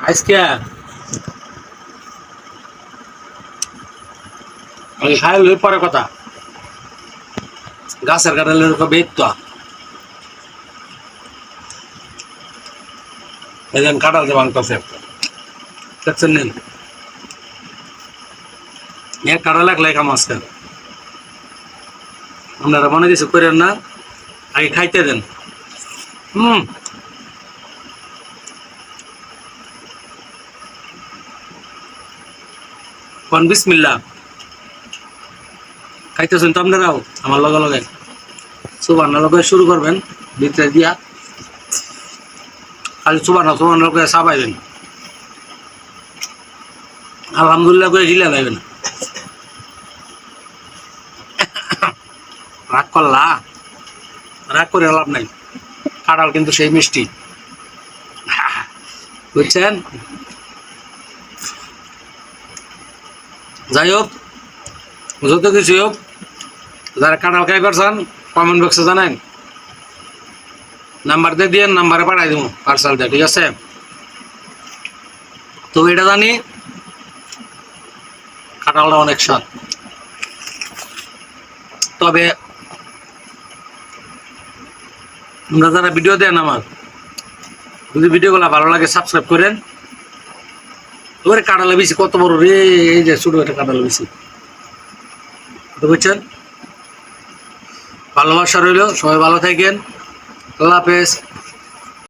আজকে খাই লই পরে কথা গাছের কাটালের বেদ তো এজন কাটাল যে ভাঙতেছে দেখছেন নেন এক কাটা লাগলে কাম আসছে আপনারা মনে কিছু করেন না আগে খাইতে দেন কোন বিসমিল্লাহ খাইতেছেন তো আপনারাও আমার লগে লগে সুবহানাল্লাহ লগে শুরু করবেন ভিতরে দিয়া খালি সুবহানাল্লাহ লগে সাবাইবেন আলহামদুলিল্লাহ করে হিলা যাইবেন রাগ করলা রাগ করে লাভ নাই কাঁঠাল কিন্তু সেই মিষ্টি বুঝছেন যাই হোক যত কিছু হোক যারা কাঁঠাল খাই পারছেন কমেন্ট বক্সে জানেন নাম্বার দিয়ে দিয়ে নাম্বারে পাঠাই দেবো পার্সেল দিয়ে ঠিক আছে তো এটা জানি কাঁঠালটা অনেক স্বাদ তবে আপনারা যারা ভিডিও দেন আমার যদি ভিডিওগুলো ভালো লাগে সাবস্ক্রাইব করেন এবারে কাঁঠালে বেশি কত বড় রে এই যে ছোট একটা কাঁঠালে বেশি বুঝছেন ভালোবাসা রইল সবাই ভালো থাকেন আল্লাহ হাফেজ